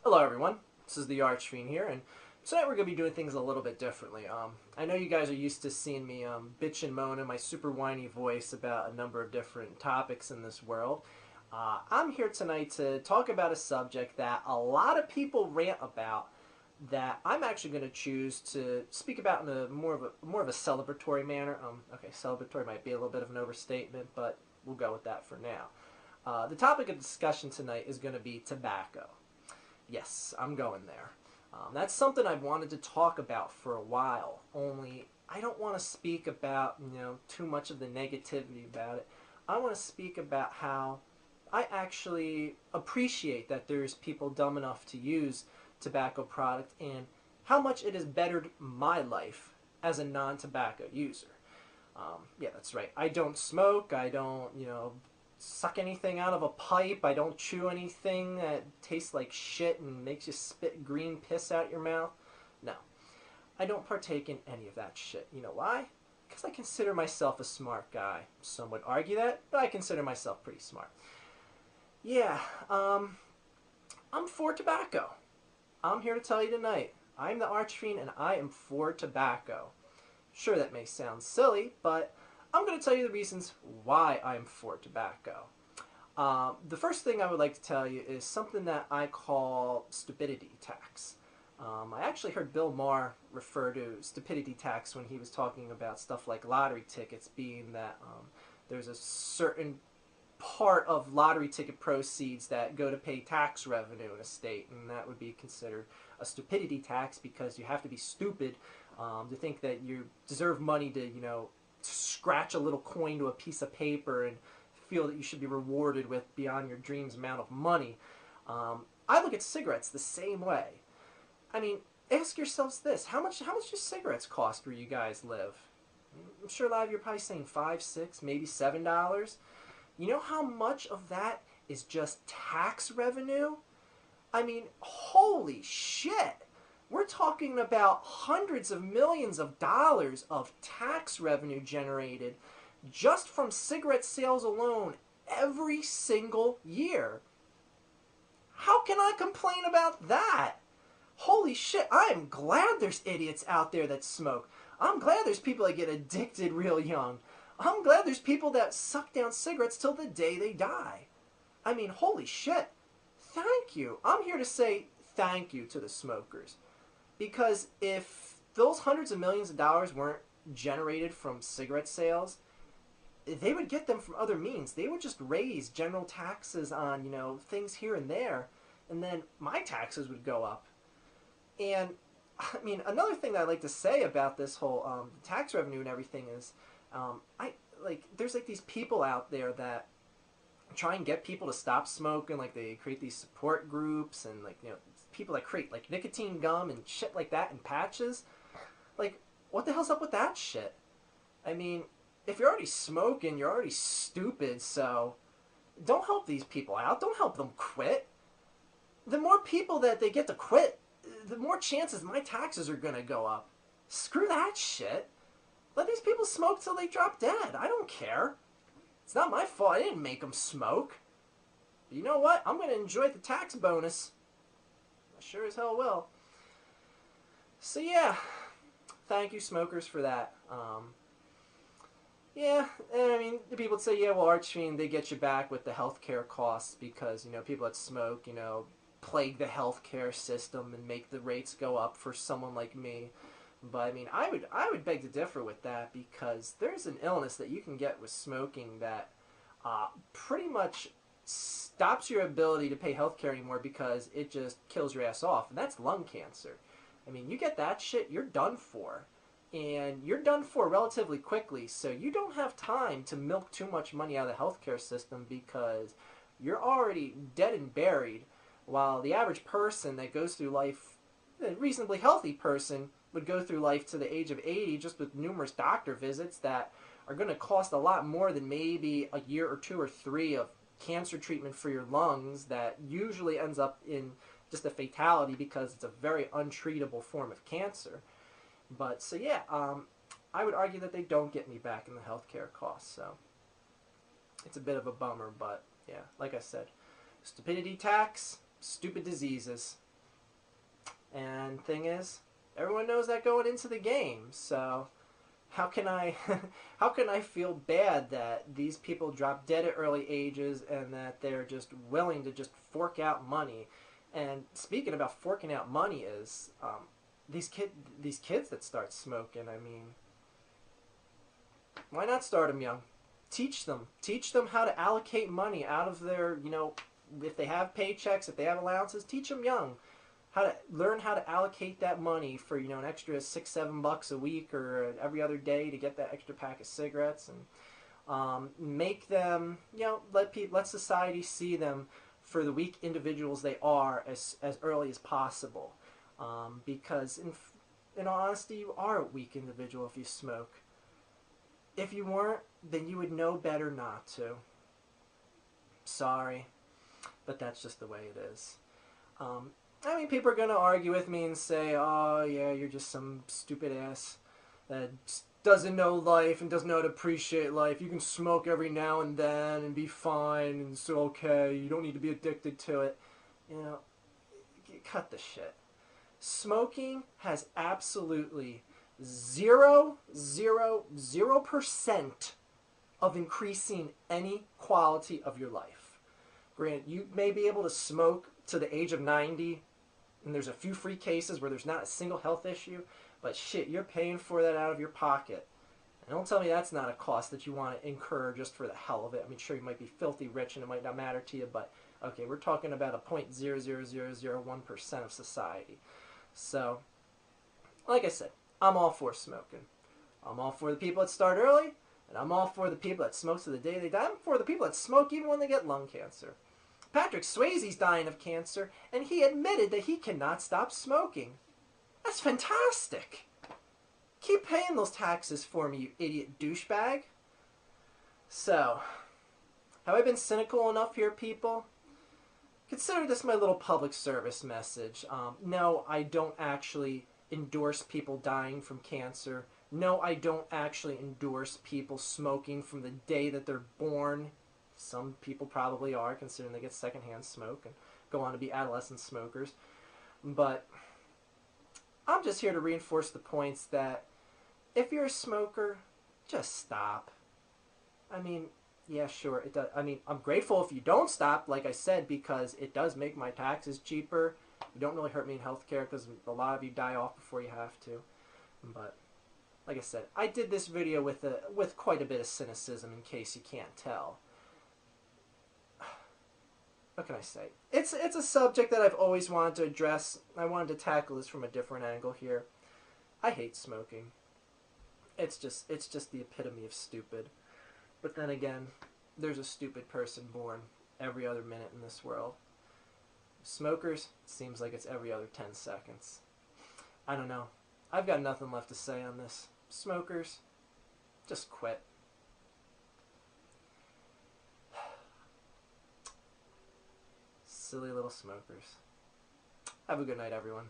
Hello everyone, this is the Archfiend here, and tonight we're going to be doing things a little bit differently. I know you guys are used to seeing me bitch and moan in my super whiny voice about a number of different topics in this world. I'm here tonight to talk about a subject that a lot of people rant about that I'm actually going to choose to speak about in a more of a celebratory manner. Okay, celebratory might be a little bit of an overstatement, but we'll go with that for now. The topic of discussion tonight is going to be tobacco. Yes, I'm going there. That's something I've wanted to talk about for a while, only I don't want to speak about, too much of the negativity about it. I want to speak about how I actually appreciate that there's people dumb enough to use tobacco product and how much it has bettered my life as a non-tobacco user. Yeah, that's right. I don't smoke. I don't, suck anything out of a pipe. I don't chew anything that tastes like shit and makes you spit green piss out your mouth. No, I don't partake in any of that shit. You know why? Because I consider myself a smart guy. Some would argue that, but I consider myself pretty smart. Yeah, I'm for tobacco. I'm here to tell you tonight. I'm the Archfiend and I am for tobacco. Sure, that may sound silly, but I'm going to tell you the reasons why I'm for tobacco. The first thing I would like to tell you is something that I call stupidity tax. I actually heard Bill Maher refer to stupidity tax when he was talking about stuff like lottery tickets, being that there's a certain part of lottery ticket proceeds that go to pay tax revenue in a state, and that would be considered a stupidity tax because you have to be stupid to think that you deserve money to, scratch a little coin to a piece of paper and feel that you should be rewarded with beyond your dreams amount of money. I look at cigarettes the same way. I mean, ask yourselves this: how much do cigarettes cost where you guys live? I'm sure a lot of you are probably saying $5, $6, maybe $7. You know how much of that is just tax revenue? I mean, holy shit! We're talking about hundreds of millions of dollars of tax revenue generated just from cigarette sales alone every single year. How can I complain about that? Holy shit, I am glad there's idiots out there that smoke. I'm glad there's people that get addicted real young. I'm glad there's people that suck down cigarettes till the day they die. I mean, holy shit. Thank you. I'm here to say thank you to the smokers. Because if those hundreds of millions of dollars weren't generated from cigarette sales, they would get them from other means. They would just raise general taxes on, things here and there, and then my taxes would go up. And, I mean, another thing that I'd like to say about this whole tax revenue and everything is, there's these people out there that try and get people to stop smoking. Like, they create these support groups and, people that create nicotine gum and shit like that in patches. What the hell's up with that shit? I mean, if you're already smoking, you're already stupid, so don't help these people out. Don't help them quit. The more people that they get to quit, the more chances my taxes are gonna go up. Screw that shit. Let these people smoke till they drop dead. I don't care. It's not my fault. I didn't make them smoke. But you know what? I'm gonna enjoy the tax bonus. I sure as hell will. So yeah, thank you smokers for that. Yeah, and I mean, the people would say, yeah, well, Archfiend, they get you back with the healthcare costs because, people that smoke, plague the healthcare system and make the rates go up for someone like me. But I mean, I would beg to differ with that because there's an illness that you can get with smoking that pretty much stops your ability to pay healthcare anymore because it just kills your ass off, and that's lung cancer. I mean, you get that shit, you're done for. And you're done for relatively quickly, so you don't have time to milk too much money out of the healthcare system because you're already dead and buried, while the average person that goes through life, a reasonably healthy person, would go through life to the age of 80 just with numerous doctor visits that are going to cost a lot more than maybe a year or 2 or 3 of cancer treatment for your lungs that usually ends up in just a fatality because it's a very untreatable form of cancer. But, so yeah, I would argue that they don't get me back in the healthcare costs, so it's a bit of a bummer, but yeah, like I said, stupidity tax, stupid diseases. And thing is, everyone knows that going into the game. So how can I how can I feel bad that these people drop dead at early ages and that they're just willing to just fork out money? And speaking about forking out money is these kids that start smoking. I mean, why not start them young? Teach them how to allocate money out of their, if they have paychecks, if they have allowances, teach them young how to learn how to allocate that money for an extra $6-7 a week or every other day to get that extra pack of cigarettes, and make them, let society see them for the weak individuals they are as early as possible, because in all honesty, you are a weak individual if you smoke. If you weren't, then you would know better not to. Sorry, but that's just the way it is. I mean, people are going to argue with me and say, oh, yeah, you're just some stupid ass that doesn't know life and doesn't know how to appreciate life. You can smoke every now and then and be fine and it's okay. You don't need to be addicted to it. Cut the shit. Smoking has absolutely 0.000% of increasing any quality of your life. Granted, you may be able to smoke to the age of 90, and there's a few free cases where there's not a single health issue, but shit, you're paying for that out of your pocket. And don't tell me that's not a cost that you want to incur just for the hell of it. I mean, sure, you might be filthy rich and it might not matter to you, but okay, we're talking about a 0.00001% of society. So, like I said, I'm all for smoking. I'm all for the people that start early, and I'm all for the people that smoke to the day they die. I'm for the people that smoke even when they get lung cancer. Patrick Swayze's dying of cancer, and he admitted that he cannot stop smoking. That's fantastic. Keep paying those taxes for me, you idiot douchebag. So, have I been cynical enough here, people? Consider this my little public service message. No, I don't actually endorse people dying from cancer. No, I don't actually endorse people smoking from the day that they're born. Some people probably are, considering they get secondhand smoke and go on to be adolescent smokers. But I'm just here to reinforce the points that if you're a smoker, just stop. I mean, yeah, sure, it does. I mean, I'm grateful if you don't stop, like I said, because it does make my taxes cheaper. You don't really hurt me in healthcare because a lot of you die off before you have to. But like I said, I did this video with quite a bit of cynicism, in case you can't tell. What can I say? It's a subject that I've always wanted to address. I wanted to tackle this from a different angle here. I hate smoking. It's just the epitome of stupid. But then again, there's a stupid person born every other minute in this world. Smokers, it seems like it's every other 10 seconds. I don't know. I've got nothing left to say on this. Smokers, just quit. Silly little smokers. Have a good night, everyone.